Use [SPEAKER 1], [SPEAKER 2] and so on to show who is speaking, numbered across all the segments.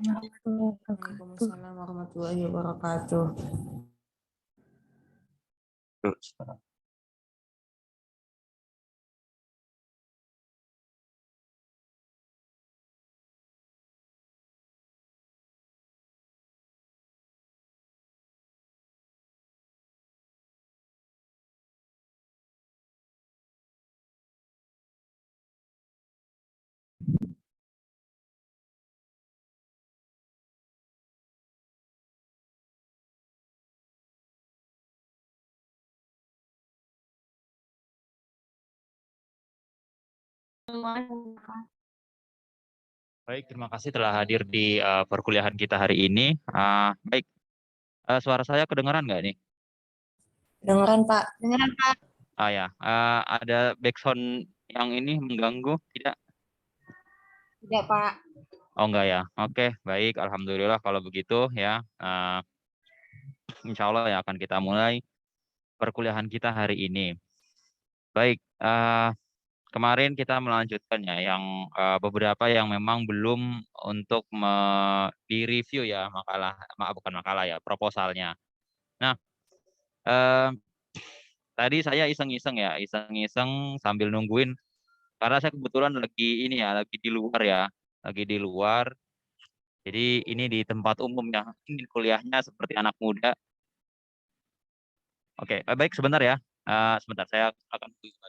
[SPEAKER 1] Waalaikumsalam warahmatullahi wabarakatuh.
[SPEAKER 2] Baik, terima kasih telah hadir di perkuliahan kita hari ini. Baik, suara saya kedengaran nggak nih?
[SPEAKER 1] Dengeran Pak?
[SPEAKER 3] Dengeran Pak.
[SPEAKER 2] Ya, ada backsound yang ini mengganggu? Tidak?
[SPEAKER 3] Tidak Pak.
[SPEAKER 2] Oh enggak ya. Oke, baik. Alhamdulillah kalau begitu ya. Insya Allah ya akan kita mulai perkuliahan kita hari ini. Baik, kemarin kita melanjutkan ya yang beberapa yang memang belum untuk direview ya bukan makalah ya, proposalnya. Nah, eh, tadi saya iseng-iseng sambil nungguin karena saya kebetulan lagi ini ya, lagi di luar ya, lagi di luar. Jadi ini di tempat umum ya, ini kuliahnya seperti anak muda. Oke, baik sebentar ya. Sebentar saya akan baik.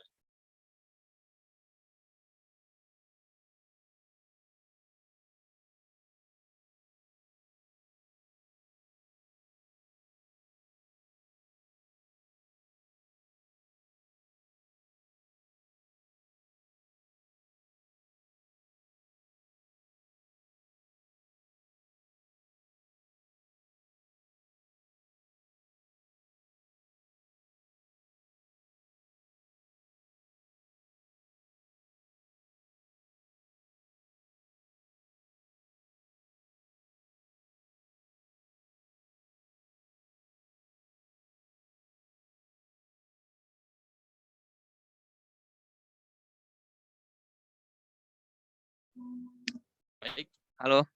[SPEAKER 2] Halo.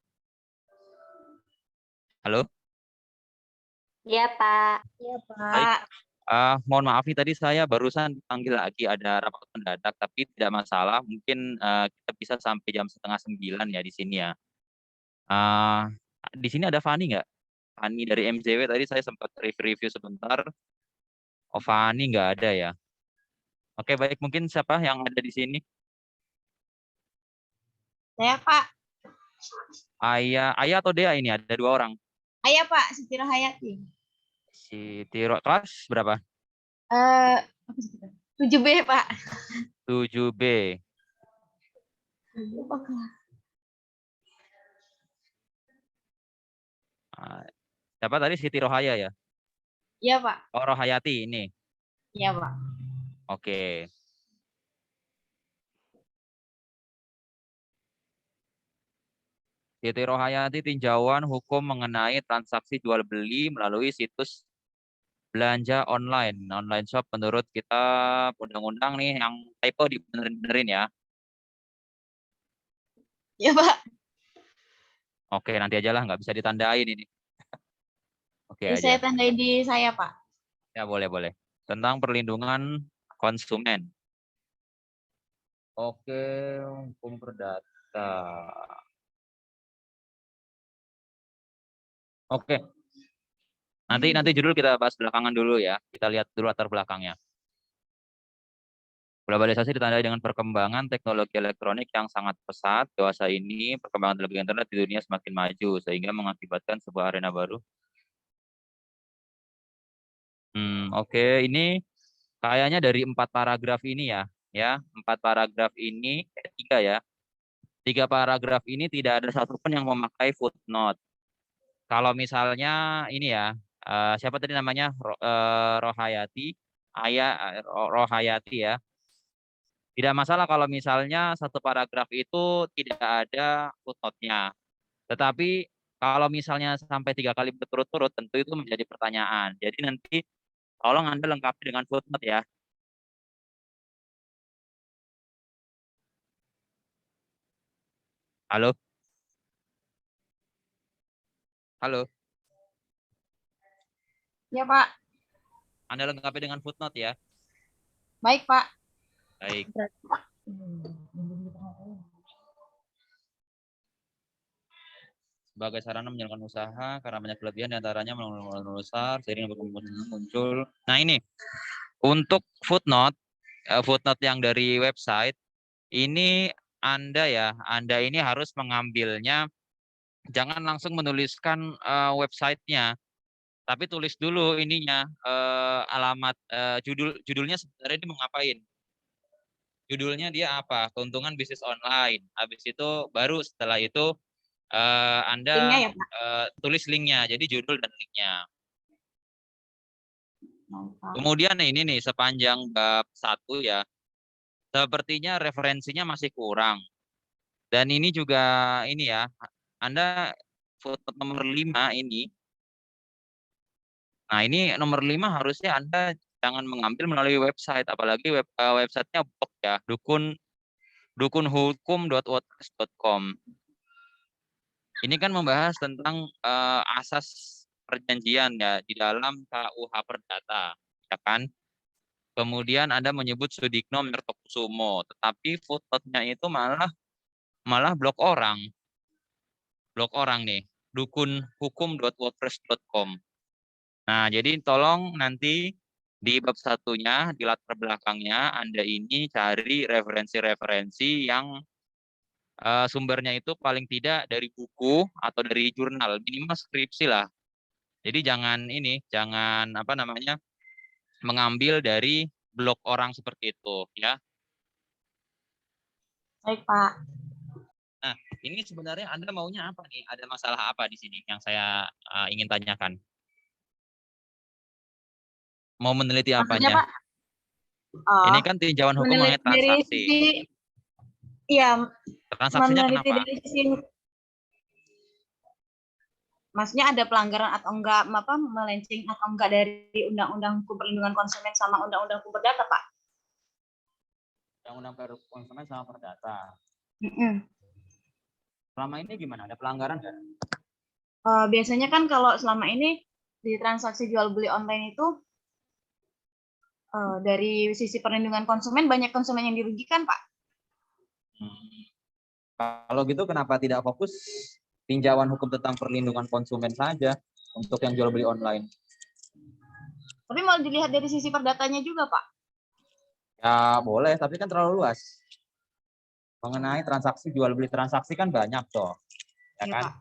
[SPEAKER 2] Halo.
[SPEAKER 3] Iya Pak.
[SPEAKER 1] Iya
[SPEAKER 2] Baik.
[SPEAKER 1] Pak.
[SPEAKER 2] Mohon maaf nih tadi saya barusan dipanggil lagi ada rapat mendadak, tapi tidak masalah. Mungkin kita bisa sampai jam 8:30 ya di sini ya. Eh, di sini ada Fani nggak? Fani dari MJW tadi saya sempat review sebentar. Oh, Fani nggak ada ya. Oke, baik. Mungkin siapa yang ada di sini?
[SPEAKER 3] Saya Pak.
[SPEAKER 2] Ayah atau Dea ini ada dua orang.
[SPEAKER 3] Ayah Pak, Siti Rahayati.
[SPEAKER 2] Si Tiro kelas berapa?
[SPEAKER 3] Apa sih kita? 7B Pak.
[SPEAKER 2] 7B. Ah, siapa tadi Siti Rohaya ya?
[SPEAKER 3] Iya Pak.
[SPEAKER 2] Oh, Rohayati ini.
[SPEAKER 3] Iya Pak.
[SPEAKER 2] Oke. Siti Rohayati tinjauan hukum mengenai transaksi jual beli melalui situs belanja online shop menurut kita undang-undang nih yang typo dibenerin ya.
[SPEAKER 3] Iya Pak.
[SPEAKER 2] Oke, nanti aja lah, nggak bisa ditandain ini. Oke
[SPEAKER 3] Ini
[SPEAKER 2] aja.
[SPEAKER 3] saya tandai di saya Pak.
[SPEAKER 2] Ya, boleh. Tentang perlindungan konsumen. Oke, hukum perdata. Oke, nanti judul kita bahas belakangan dulu ya. Kita lihat dulu latar belakangnya. Globalisasi ditandai dengan perkembangan teknologi elektronik yang sangat pesat. Dewasa ini, perkembangan teknologi internet di dunia semakin maju, sehingga mengakibatkan sebuah arena baru. Oke, ini kayaknya dari 4 paragraf ini ya 4 paragraf ini, tiga ya. 3 paragraf ini tidak ada satupun yang memakai footnote. Kalau misalnya ini ya, siapa tadi namanya Rohayati, Rohayati ya. Tidak masalah kalau misalnya satu paragraf itu tidak ada footnote-nya. Tetapi kalau misalnya sampai 3 kali berturut-turut, tentu itu menjadi pertanyaan. Jadi nanti tolong Anda lengkapi dengan footnote ya. Halo? Halo,
[SPEAKER 3] Ya, Pak.
[SPEAKER 2] Anda lengkapi dengan footnote ya.
[SPEAKER 3] Baik, Pak.
[SPEAKER 2] Baik. Sebagai sarana menjalankan usaha karena banyak kelebihan diantaranya melalui besar seiring berkembang muncul. Nah ini untuk footnote, footnote yang dari website ini Anda ini harus mengambilnya, jangan langsung menuliskan websitenya, tapi tulis dulu ininya alamat judulnya sebenarnya dia mau ngapain. Judulnya dia apa? Keuntungan bisnis online. Habis itu baru setelah itu
[SPEAKER 3] Linknya
[SPEAKER 2] Anda
[SPEAKER 3] ya, Pak.
[SPEAKER 2] tulis linknya, jadi judul dan linknya.
[SPEAKER 3] Baik, Pak.
[SPEAKER 2] Kemudian ini nih sepanjang bab 1 ya, sepertinya referensinya masih kurang. Dan ini juga ini ya, Anda footnote nomor 5 ini. Nah ini nomor 5 harusnya Anda jangan mengambil melalui website, apalagi websitenya blog ya, dukunhukum.wordpress.com. Ini kan membahas tentang asas perjanjian ya di dalam KUH Perdata, ya kan? Kemudian Anda menyebut Sudikno Mertokusumo, tetapi footnote-nya itu malah blog orang nih, dukunhukum.wordpress.com. Nah, jadi tolong nanti di bab satunya, di latar belakangnya, Anda ini cari referensi-referensi yang sumbernya itu paling tidak dari buku atau dari jurnal, minimal skripsi lah. Jadi jangan apa namanya, mengambil dari blog orang seperti itu, ya.
[SPEAKER 3] Baik, Pak.
[SPEAKER 2] Nah, ini sebenarnya Anda maunya apa nih? Ada masalah apa di sini yang saya ingin tanyakan? Mau meneliti
[SPEAKER 3] Maksudnya,
[SPEAKER 2] apanya?
[SPEAKER 3] Pak, oh,
[SPEAKER 2] Ini kan tinjauan hukum mengenai
[SPEAKER 3] meneliti dari
[SPEAKER 2] transaksi.
[SPEAKER 3] sisi, iya,
[SPEAKER 2] Transaksinya
[SPEAKER 3] meneliti
[SPEAKER 2] kenapa?
[SPEAKER 3] dari sisi, maksudnya ada pelanggaran atau enggak, apa, melenceng atau enggak dari Undang-Undang Hukum Perlindungan Konsumen sama Undang-Undang Hukum Perdata, Pak?
[SPEAKER 2] Undang-undang konsumen sama perdata.
[SPEAKER 3] Mm-mm.
[SPEAKER 2] Selama ini gimana? Ada pelanggaran nggak?
[SPEAKER 3] Biasanya kan kalau selama ini di transaksi jual beli online itu dari sisi perlindungan konsumen banyak konsumen yang dirugikan, Pak.
[SPEAKER 2] Kalau gitu kenapa tidak fokus tinjauan hukum tentang perlindungan konsumen saja untuk yang jual beli online?
[SPEAKER 3] Tapi mau dilihat dari sisi perdatanya juga, Pak.
[SPEAKER 2] Ya boleh, tapi kan terlalu luas. Mengenai transaksi jual beli transaksi kan banyak toh, ya
[SPEAKER 3] Iya,
[SPEAKER 2] kan?
[SPEAKER 3] Pak.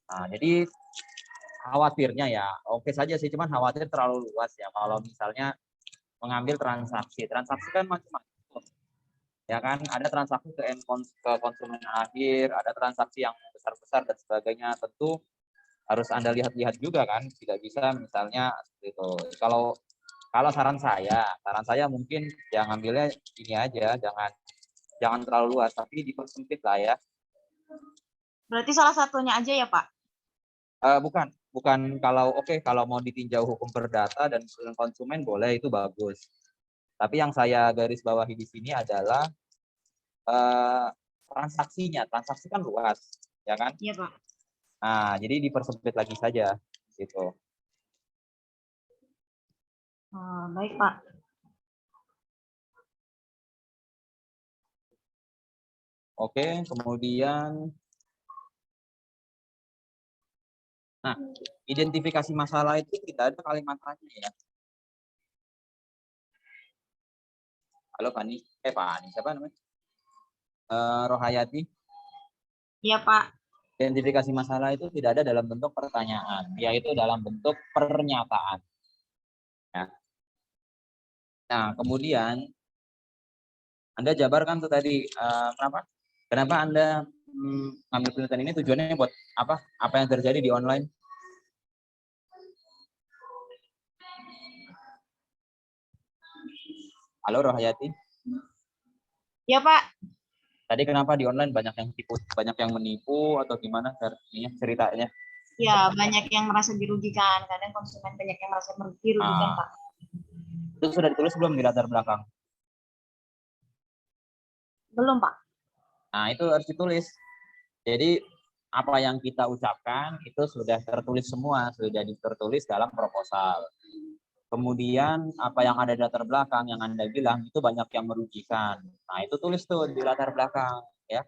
[SPEAKER 2] Nah, jadi khawatirnya ya, oke saja sih, cuman khawatir terlalu luas ya. Kalau misalnya mengambil transaksi kan macam-macam, ya kan? Ada transaksi ke konsumen akhir, ada transaksi yang besar-besar dan sebagainya. Tentu harus Anda lihat-lihat juga kan, tidak bisa misalnya itu. Kalau saran saya mungkin yang ngambilnya ini aja, jangan terlalu luas, tapi dipersempit lah ya.
[SPEAKER 3] Berarti salah satunya aja ya, Pak?
[SPEAKER 2] Bukan kalau mau ditinjau hukum perdata dan konsumen boleh, itu bagus. Tapi yang saya garis bawahi di sini adalah transaksinya. Transaksi kan luas, ya kan?
[SPEAKER 3] Iya, Pak.
[SPEAKER 2] Nah, jadi dipersempit lagi saja, gitu.
[SPEAKER 3] Baik, Pak.
[SPEAKER 2] Oke, kemudian, nah, identifikasi masalah itu tidak ada kalimat tanya ya. Halo Fani, Fani, siapa namanya? Rohayati.
[SPEAKER 3] Iya, Pak.
[SPEAKER 2] Identifikasi masalah itu tidak ada dalam bentuk pertanyaan, yaitu dalam bentuk pernyataan. Ya. Nah, kemudian Anda jabarkan tuh tadi kenapa Anda ngambil penelitian ini, tujuannya buat apa? Apa yang terjadi di online? Halo Rohayati.
[SPEAKER 3] Iya, Pak.
[SPEAKER 2] Tadi kenapa di online banyak yang menipu atau gimana ceritanya?
[SPEAKER 3] Ya, banyak yang merasa dirugikan. Kadang konsumen banyak yang merasa dirugikan, Pak.
[SPEAKER 2] Itu sudah ditulis belum di latar belakang?
[SPEAKER 3] Belum, Pak.
[SPEAKER 2] Nah, itu harus ditulis. Jadi apa yang kita ucapkan itu sudah tertulis semua, sudah tertulis dalam proposal. Kemudian apa yang ada di latar belakang yang Anda bilang itu banyak yang merugikan. Nah, itu tulis tuh di latar belakang ya.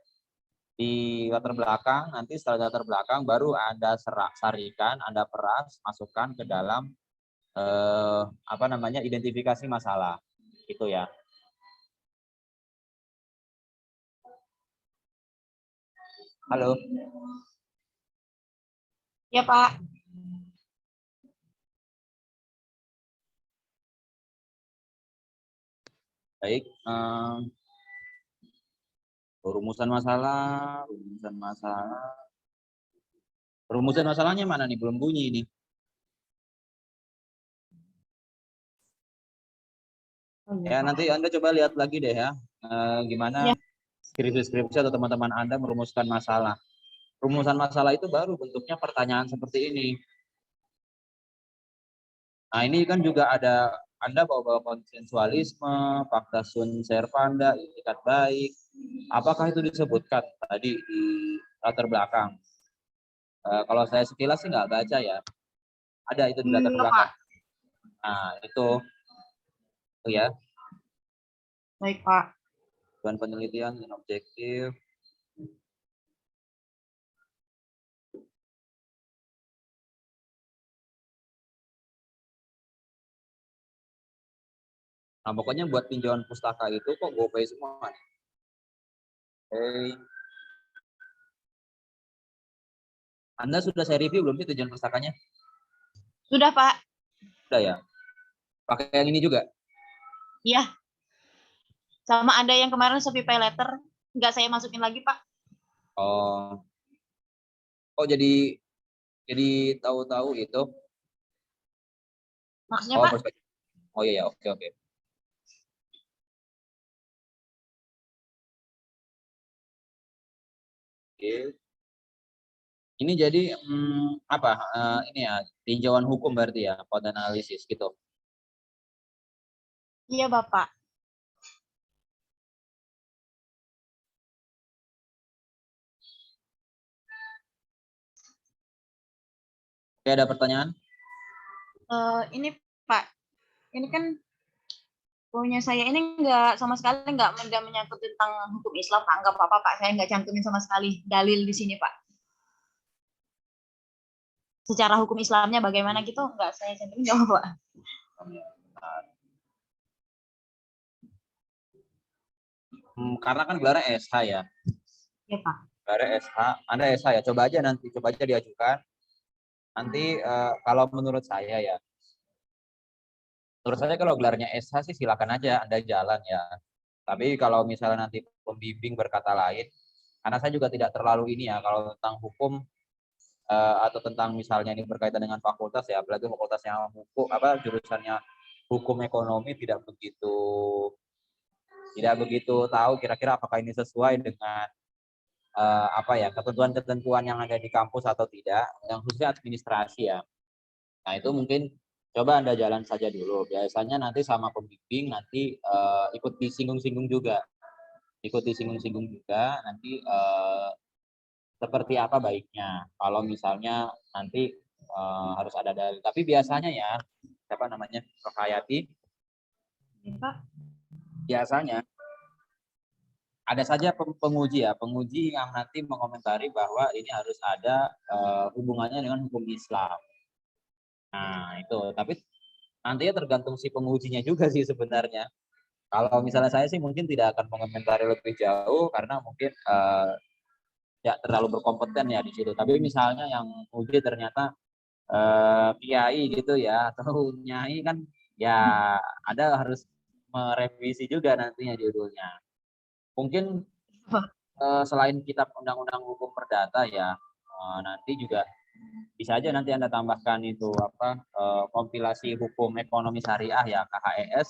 [SPEAKER 2] Di latar belakang, nanti setelah latar belakang baru Anda sarikan, Anda peras, masukkan ke dalam identifikasi masalah. Itu ya. Halo.
[SPEAKER 3] Ya, Pak.
[SPEAKER 2] Baik. Rumusan masalah. Rumusan masalahnya mana nih? Belum bunyi nih. Ya, nanti Anda coba lihat lagi deh ya. Gimana skripsi atau teman-teman Anda merumuskan masalah. Rumusan masalah itu baru bentuknya pertanyaan seperti ini. Nah, ini kan juga ada Anda bawa konsensualisme, fakta sunt servanda, itikat baik. Apakah itu disebutkan tadi di latar belakang? Kalau saya sekilas sih nggak baca ya. Ada itu di latar belakang. Nah, itu ya.
[SPEAKER 3] Baik, Pak.
[SPEAKER 2] Tujuan penelitian dan objektif. Nah, pokoknya buat tinjauan pustaka itu kok GoPay semua. Anda sudah saya review belum sih tujuan pustakanya?
[SPEAKER 3] Sudah, Pak.
[SPEAKER 2] Sudah ya? Pakai yang ini juga?
[SPEAKER 3] Iya. Sama ada yang kemarin sepi pay letter, nggak saya masukin lagi, Pak.
[SPEAKER 2] Oh. Oh, jadi tahu-tahu itu.
[SPEAKER 3] Maksudnya,
[SPEAKER 2] Oh,
[SPEAKER 3] Pak?
[SPEAKER 2] perspektif. Oh iya, oke. Oke. Ini jadi ini ya, tinjauan hukum berarti ya, code analisis gitu.
[SPEAKER 3] Iya, Bapak.
[SPEAKER 2] Oke, ada pertanyaan?
[SPEAKER 3] Ini, Pak. Ini kan punya saya ini sama sekali nggak menyangkut tentang hukum Islam, Pak. Nggak apa-apa, Pak. Saya nggak cantumin sama sekali dalil di sini, Pak. Secara hukum Islamnya bagaimana gitu, nggak saya cantumin, nggak apa-apa.
[SPEAKER 2] Karena kan gelarnya SH ya.
[SPEAKER 3] Iya, Pak.
[SPEAKER 2] Gelarnya SH, Anda SH ya. Coba aja diajukan. Nanti kalau menurut saya ya. Menurut saya kalau gelarnya SH sih silakan aja Anda jalan ya. Tapi kalau misalnya nanti pembimbing berkata lain, karena saya juga tidak terlalu ini ya kalau tentang hukum atau tentang misalnya ini berkaitan dengan fakultas ya, apalagi fakultasnya hukum jurusannya hukum ekonomi tidak begitu tahu kira-kira apakah ini sesuai dengan ketentuan-ketentuan yang ada di kampus atau tidak, yang khususnya administrasi ya. Nah, itu mungkin coba Anda jalan saja dulu. Biasanya nanti sama pembimbing nanti ikut disinggung-singgung juga. Nanti seperti apa baiknya kalau misalnya nanti harus ada dalil. Tapi biasanya ya, siapa namanya, Rohayati, biasanya ada saja penguji yang nanti mengomentari bahwa ini harus ada hubungannya dengan hukum Islam. Nah, itu. Tapi nantinya tergantung si pengujinya juga sih sebenarnya. Kalau misalnya saya sih mungkin tidak akan mengomentari lebih jauh karena mungkin tidak terlalu berkompeten ya di situ. Tapi misalnya yang uji ternyata kiai gitu ya atau nyai kan ya ada harus merevisi juga nantinya judulnya. Mungkin selain kitab undang-undang hukum perdata ya nanti juga bisa aja nanti Anda tambahkan itu kompilasi hukum ekonomi syariah ya KHES.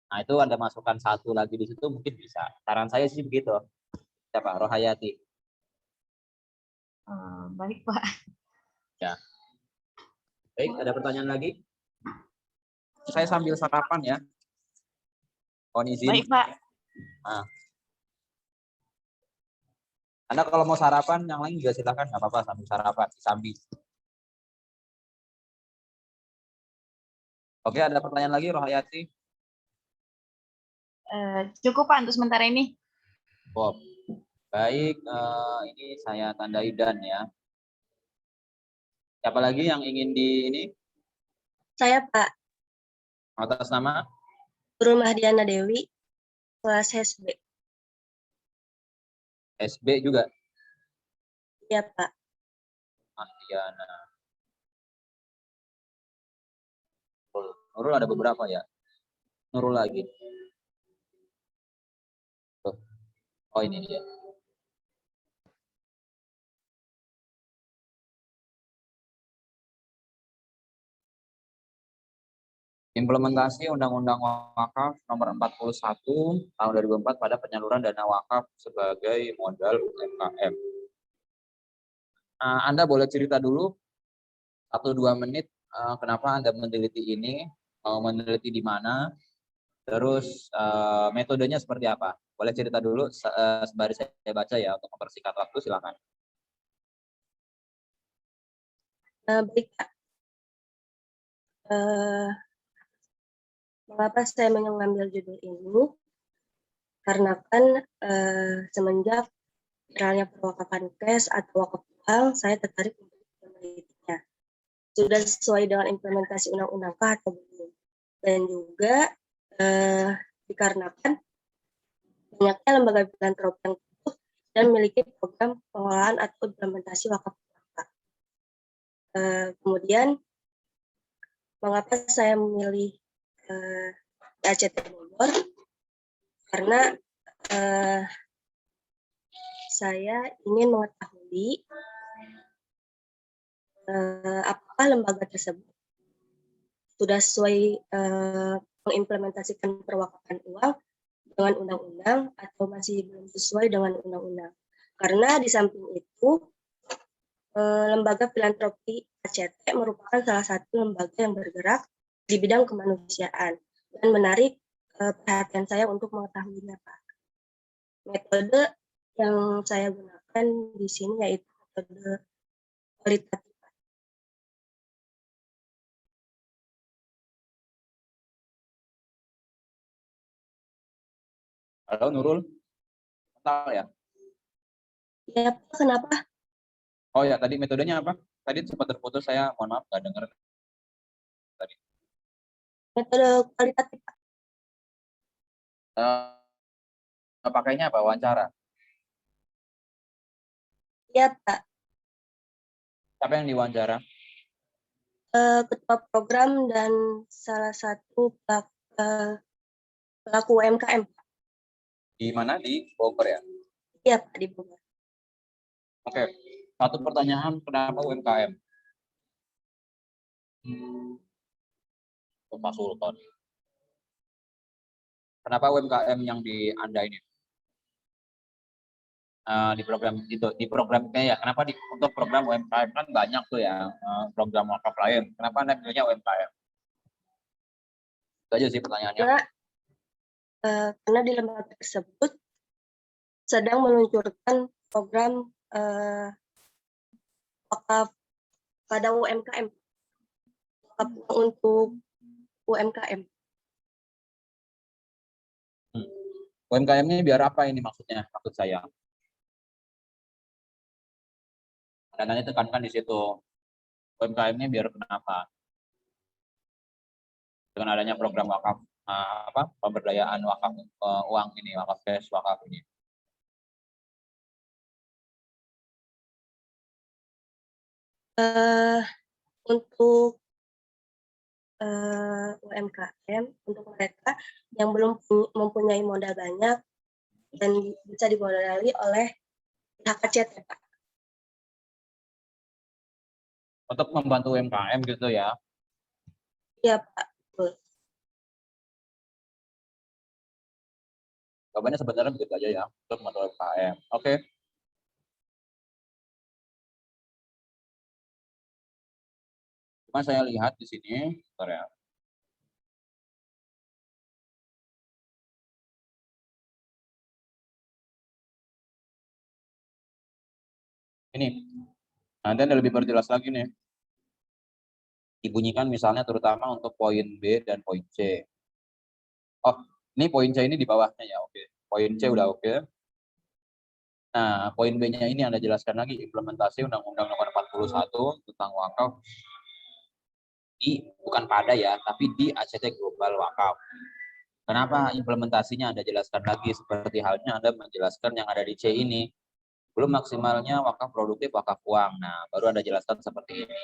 [SPEAKER 2] Nah, itu Anda masukkan satu lagi di situ mungkin bisa. Saran saya sih begitu. Ya, Pak Rohayati.
[SPEAKER 3] Baik, Pak.
[SPEAKER 2] Ya. Baik, ada pertanyaan lagi? Saya sambil sarapan ya. Mohon izin.
[SPEAKER 3] Baik, Pak.
[SPEAKER 2] Nah.
[SPEAKER 4] Anda kalau mau sarapan, yang lain juga silakan, nggak apa-apa sambil sarapan, sambil. Oke, ada pertanyaan lagi, Rohayati?
[SPEAKER 3] Cukup Pak untuk sementara ini.
[SPEAKER 4] Bob. Baik, ini saya tandai dan ya. Siapa lagi yang ingin di ini?
[SPEAKER 5] Saya Pak,
[SPEAKER 4] Atas nama?
[SPEAKER 5] Nurul Mahdiana Dewi, kelas SB.
[SPEAKER 4] SB juga?
[SPEAKER 5] Ya Pak.
[SPEAKER 4] Mahdiana. Nurul ada beberapa ya? Nurul lagi. Tuh. Oh ini dia. Implementasi Undang-Undang Wakaf Nomor 41 Tahun 2004 pada penyaluran dana wakaf sebagai modal UMKM. Anda boleh cerita dulu 1-2 menit kenapa Anda meneliti ini, meneliti di mana, terus metodenya seperti apa? Boleh cerita dulu sembari saya baca ya untuk mempersingkat waktu, silakan.
[SPEAKER 5] Baik Pak. Mengapa saya mengambil judul ini? Karena kan semenjak viralnya perwakapan cash atau wakaf uang, saya tertarik untuk menelitinya. Sudah sesuai dengan implementasi undang-undang kah atau belum? Dan juga dikarenakan banyaknya lembaga filantropi yang tutup dan memiliki program pengelolaan atau implementasi wakaf uang. Kemudian, mengapa saya memilih ACT Bogor? Karena saya ingin mengetahui apakah lembaga tersebut sudah sesuai mengimplementasikan perwakapan uang dengan undang-undang atau masih belum sesuai dengan undang-undang. Karena di samping itu, lembaga filantropi ACT merupakan salah satu lembaga yang bergerak di bidang kemanusiaan dan menarik perhatian saya untuk mengetahuinya, Pak. Metode yang saya gunakan di sini yaitu metode kualitatif.
[SPEAKER 4] Halo Nurul, kenal ya?
[SPEAKER 5] Ya, Pak, kenapa?
[SPEAKER 4] Oh ya, tadi metodenya apa? Tadi sempat terputus, saya mohon maaf nggak dengar tadi.
[SPEAKER 5] Metode kualitatif, Pak.
[SPEAKER 4] Pakainya apa? Wawancara?
[SPEAKER 5] Ya, Pak.
[SPEAKER 4] Siapa yang diwawancara?
[SPEAKER 5] Ketua program dan salah satu pelaku UMKM.
[SPEAKER 4] Di mana? Di Bogor ya?
[SPEAKER 5] Iya, Pak, di Bogor.
[SPEAKER 4] Oke, satu pertanyaan, kenapa UMKM? Pak Sultan. Kenapa UMKM yang di Anda ini? Di program itu, di programnya ya. Kenapa untuk program UMKM kan banyak tuh ya program wakaf lain. Kenapa Anda pilihnya UMKM? Itu aja sih pertanyaannya.
[SPEAKER 5] Karena di lembaga tersebut sedang meluncurkan program wakaf pada UMKM, wakaf untuk UMKM.
[SPEAKER 4] UMKM-nya biar apa ini maksudnya? Maksud saya. Dananya tekankan di situ. UMKM-nya biar kenapa? Dengan adanya program wakaf pemberdayaan wakaf uang ini, wakaf cash, wakaf ini.
[SPEAKER 5] Untuk UMKM, untuk mereka yang belum mempunyai modal banyak dan bisa dimodali oleh pihak ACT, Pak.
[SPEAKER 4] Untuk membantu UMKM gitu ya.
[SPEAKER 5] Iya, Pak. Betul.
[SPEAKER 4] Jawabannya sebenarnya begitu aja ya, untuk membantu UMKM. Oke. Cuma saya lihat di sini, bentar ya. Ini. Nanti Anda lebih perjelas lagi nih. Dibunyikan misalnya terutama untuk poin B dan poin C. Oh, ini poin C ini di bawahnya ya, oke. Poin C udah oke. Nah, poin B-nya ini Anda jelaskan lagi implementasi Undang-Undang Nomor 41 tentang wakaf bukan pada ya, tapi di ACT Global Wakaf. Kenapa implementasinya Anda jelaskan lagi seperti halnya Anda menjelaskan yang ada di C ini. Belum maksimalnya wakaf produktif, wakaf uang. Nah, baru Anda jelaskan seperti ini.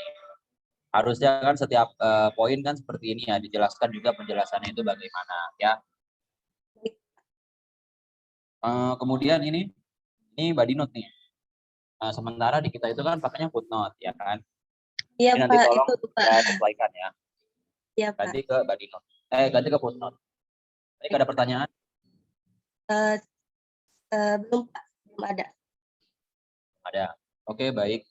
[SPEAKER 4] Harusnya kan setiap poin kan seperti ini ya, dijelaskan juga penjelasannya itu bagaimana ya. Kemudian ini body note nih. Nah, sementara di kita itu kan pakainya footnote ya kan.
[SPEAKER 5] Iya,
[SPEAKER 4] Ini nanti
[SPEAKER 5] Pak,
[SPEAKER 4] tolong
[SPEAKER 5] itu, Pak.
[SPEAKER 4] ya sesuaikan ya.
[SPEAKER 5] Iya, Pak.
[SPEAKER 4] Ganti ke body note. Ganti ke footnote. Tadi ada pertanyaan?
[SPEAKER 5] Belum, Pak. Belum ada.
[SPEAKER 4] Ada. Oke, baik.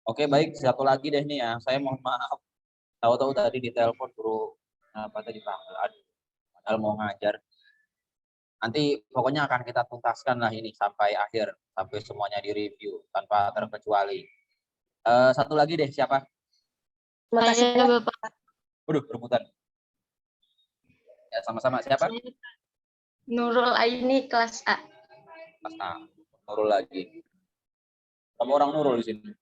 [SPEAKER 4] Oke, baik. Satu lagi deh nih ya. Saya mohon maaf. Tahu-tahu tadi di telepon bro. Apa tadi panggil? Padahal mau ngajar. Nanti pokoknya akan kita tuntaskan lah ini sampai akhir. Sampai semuanya direview. Tanpa terkecuali. Satu lagi deh, siapa?
[SPEAKER 5] Terima kasih,
[SPEAKER 3] Saya,
[SPEAKER 5] Pak.
[SPEAKER 3] Bapak.
[SPEAKER 4] Waduh, rebutan. Ya, sama-sama. Siapa?
[SPEAKER 3] Saya Nurul Aini, kelas A.
[SPEAKER 4] Mas A. Nurul lagi. Kamu orang Nurul di sini.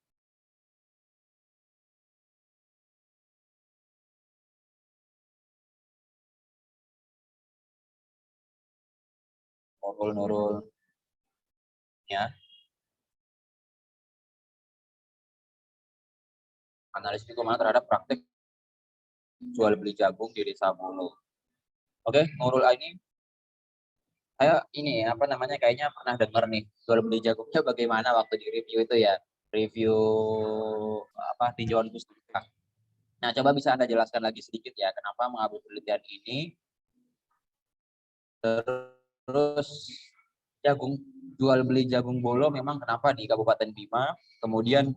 [SPEAKER 4] Nurul. Ya. Analisis lingkungan terhadap praktik jual beli jagung di Desa Bulu. Oke, Nurul ini saya ini apa namanya kayaknya pernah dengar nih jual beli jagungnya bagaimana waktu di review itu ya, review apa tinjauan pustaka. Nah, coba bisa Anda jelaskan lagi sedikit ya kenapa mengambil penelitian ini. Terus jual beli jagung bolo memang kenapa di Kabupaten Bima, kemudian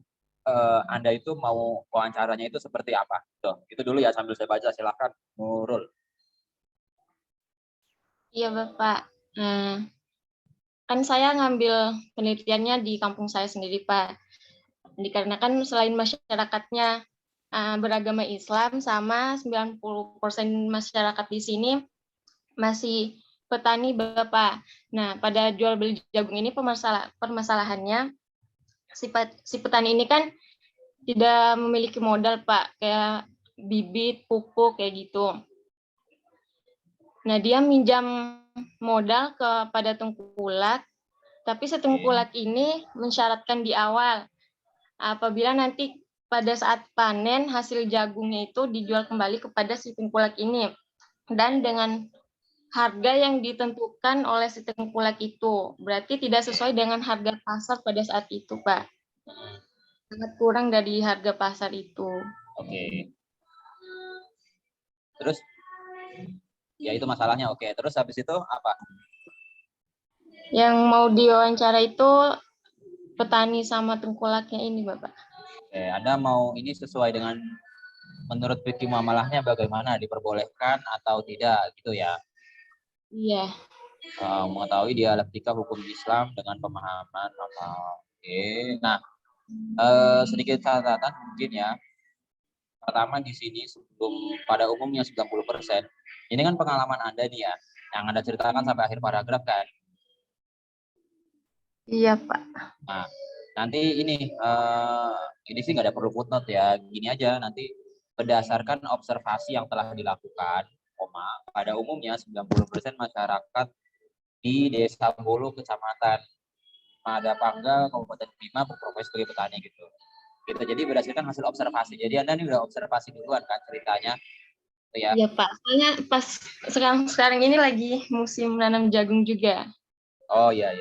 [SPEAKER 4] Anda itu mau wawancaranya itu seperti apa? Tuh, itu dulu ya sambil saya baca, silakan Nurul.
[SPEAKER 3] Iya, Bapak. Kan saya ngambil penelitiannya di kampung saya sendiri, Pak. Dikarenakan selain masyarakatnya beragama Islam, sama 90% masyarakat di sini masih petani, Bapak. Nah, pada jual beli jagung ini permasalahannya si petani ini kan tidak memiliki modal, Pak, kayak bibit, pupuk kayak gitu. Nah, dia minjam modal kepada tengkulak, tapi setengkulak ini mensyaratkan di awal apabila nanti pada saat panen hasil jagungnya itu dijual kembali kepada si tengkulak ini dan dengan harga yang ditentukan oleh si tengkulak itu. Berarti tidak sesuai dengan harga pasar pada saat itu, Pak. Sangat kurang dari harga pasar itu.
[SPEAKER 4] Oke. Terus ya itu masalahnya. Oke, terus habis itu apa?
[SPEAKER 3] Yang mau diwawancara itu petani sama tengkulaknya ini, Bapak.
[SPEAKER 4] Oke, Anda mau ini sesuai dengan menurut fikih muamalahnya bagaimana, diperbolehkan atau tidak gitu ya?
[SPEAKER 3] Iya.
[SPEAKER 4] Mengetahui dialektika hukum Islam dengan pemahaman apa? Oke. Nah, sedikit catatan mungkin ya. Pertama di sini sebelum pada umumnya 90%. Ini kan pengalaman Anda nih ya, yang Anda ceritakan sampai akhir paragraf kan.
[SPEAKER 3] Iya, Pak.
[SPEAKER 4] Nah, nanti ini sih nggak ada perlu footnote ya. Gini aja, nanti berdasarkan observasi yang telah dilakukan, pada umumnya 90% masyarakat di Desa Bolu, Kecamatan Madapangga, Kabupaten Bima berprofesi sebagai petani gitu. Jadi berdasarkan hasil observasi. Jadi Anda ini udah observasi duluan kan ceritanya. Ya.
[SPEAKER 3] Iya, Pak. Soalnya pas sekarang ini lagi musim nanam jagung juga.
[SPEAKER 4] Oh iya.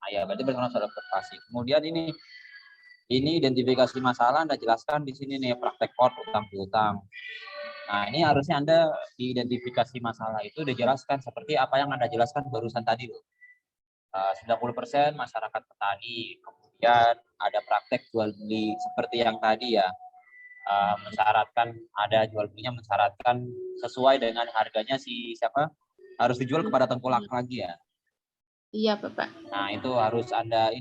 [SPEAKER 4] Berarti berdasarkan hasil observasi. Kemudian ini identifikasi masalah Anda jelaskan di sini nih, praktek pot utang piutang. Nah, ini harusnya Anda diidentifikasi masalah itu dijelaskan seperti apa yang Anda jelaskan barusan tadi loh. 90% masyarakat petani, kemudian ada praktek jual beli seperti yang tadi ya, mensyaratkan ada jual belinya mensyaratkan sesuai dengan harganya si siapa harus dijual kepada tengkulak lagi ya.
[SPEAKER 3] Iya, Bapak.
[SPEAKER 4] Nah, itu harus Anda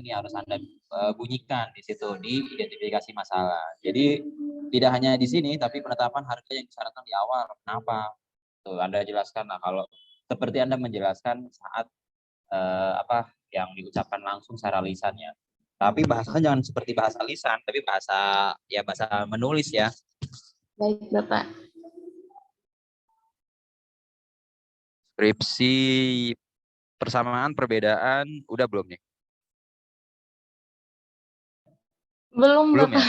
[SPEAKER 4] bunyikan di situ di identifikasi masalah. Jadi tidak hanya di sini tapi penetapan harga yang disyaratkan di awal. Kenapa? Tuh, Anda jelaskan. Nah, kalau seperti Anda menjelaskan saat yang diucapkan langsung secara lisannya. Tapi bahasanya jangan seperti bahasa lisan, tapi bahasa menulis ya.
[SPEAKER 3] Baik, Bapak.
[SPEAKER 2] Skripsi persamaan perbedaan udah belum nih?
[SPEAKER 3] Belum,
[SPEAKER 2] Belum
[SPEAKER 3] Bapak.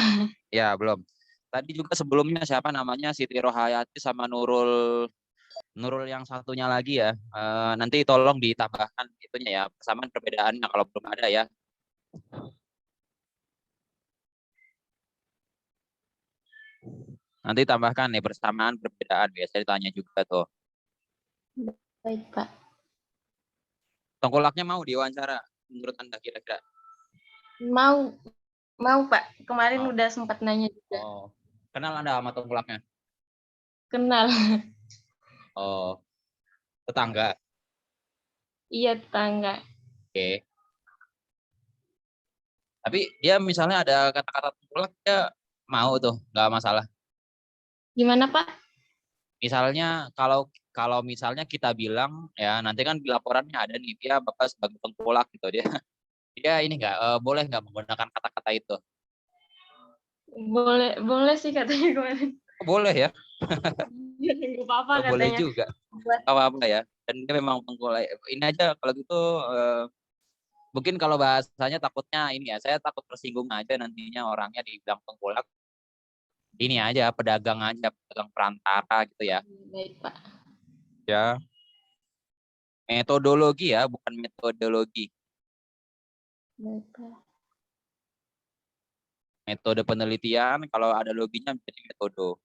[SPEAKER 2] ya? Ya, belum. Tadi juga sebelumnya siapa namanya Siti Rohayati sama Nurul yang satunya lagi ya. Nanti tolong ditambahkan itunya ya, persamaan perbedaannya kalau belum ada ya. Nanti tambahkan nih persamaan perbedaan, biasa ditanya juga tuh.
[SPEAKER 3] Baik, Pak.
[SPEAKER 2] Tengkolaknya mau diwawancara menurut Anda kira-kira?
[SPEAKER 3] Mau, Pak. Kemarin
[SPEAKER 2] Mau.
[SPEAKER 3] udah sempat nanya juga.
[SPEAKER 2] Oh, kenal Anda sama tengkolaknya?
[SPEAKER 3] Kenal.
[SPEAKER 2] Oh, tetangga.
[SPEAKER 3] Iya, tetangga.
[SPEAKER 2] Oke. Tapi dia misalnya ada kata-kata tengkolak, dia mau tuh, nggak masalah.
[SPEAKER 3] Gimana, Pak?
[SPEAKER 2] Misalnya kalau misalnya kita bilang ya nanti kan di laporannya ada nih dia Bapak sebagai tengkolak gitu, dia ini boleh nggak menggunakan kata-kata itu?
[SPEAKER 3] Boleh sih katanya kemarin.
[SPEAKER 2] Boleh ya?
[SPEAKER 3] Nggak apa-apa
[SPEAKER 2] Boleh
[SPEAKER 3] katanya.
[SPEAKER 2] juga.
[SPEAKER 3] Buat
[SPEAKER 2] Apa-apa ya. Dan dia memang tengkolak. Ini aja kalau gitu mungkin kalau bahasanya takutnya ini ya, saya takut tersinggung aja nantinya orangnya dibilang tengkolak. Ini aja pedagang perantara gitu ya.
[SPEAKER 3] baik, Pak.
[SPEAKER 2] Ya. Metodologi ya, bukan metodologi.
[SPEAKER 3] Baik, Pak.
[SPEAKER 2] Metode penelitian, kalau ada loginya menjadi metode.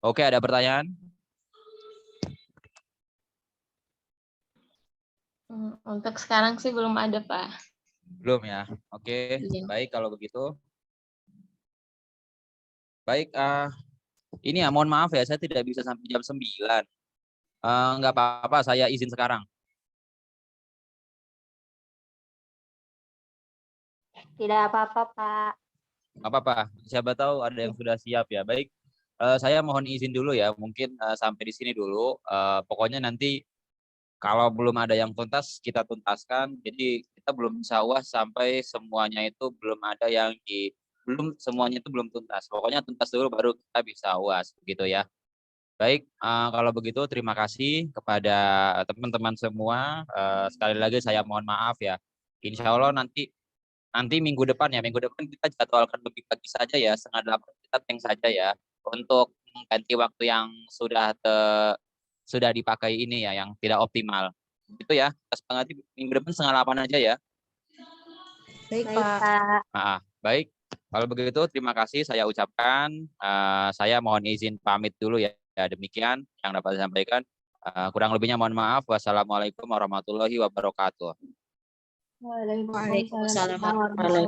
[SPEAKER 2] Oke, ada pertanyaan?
[SPEAKER 3] Untuk sekarang sih belum ada, Pak.
[SPEAKER 2] Belum ya. Oke,
[SPEAKER 3] Iya.
[SPEAKER 2] baik kalau begitu. Baik, ini ya mohon maaf ya, saya tidak bisa sampai jam 9. Nggak apa-apa, saya izin sekarang.
[SPEAKER 6] Tidak apa-apa, Pak.
[SPEAKER 2] Nggak apa-apa, siapa tahu ada yang sudah siap ya. Baik, saya mohon izin dulu ya, mungkin sampai di sini dulu. Pokoknya nanti kalau belum ada yang tuntas, kita tuntaskan. Jadi kita belum bisa UAS sampai semuanya itu belum semuanya itu belum tuntas. Pokoknya tuntas dulu baru kita bisa UAS, begitu ya. Baik, kalau begitu terima kasih kepada teman-teman semua. Sekali lagi saya mohon maaf ya. Insya Allah nanti minggu depan kita jadwalkan lebih pagi saja ya, 7:30 kita tank saja ya, untuk mengganti waktu yang sudah dipakai ini ya, yang tidak optimal. Itu ya, kita sepakati minggu depan 7:30 aja ya.
[SPEAKER 1] Baik,
[SPEAKER 6] Baik,
[SPEAKER 1] Pak.
[SPEAKER 6] Pak.
[SPEAKER 2] Baik, kalau begitu terima kasih saya ucapkan. Saya mohon izin pamit dulu ya. Demikian yang dapat saya sampaikan. Kurang lebihnya mohon maaf. Wassalamualaikum warahmatullahi wabarakatuh.
[SPEAKER 3] Waalaikumsalam
[SPEAKER 1] Waalaikumsalam.
[SPEAKER 3] warahmatullahi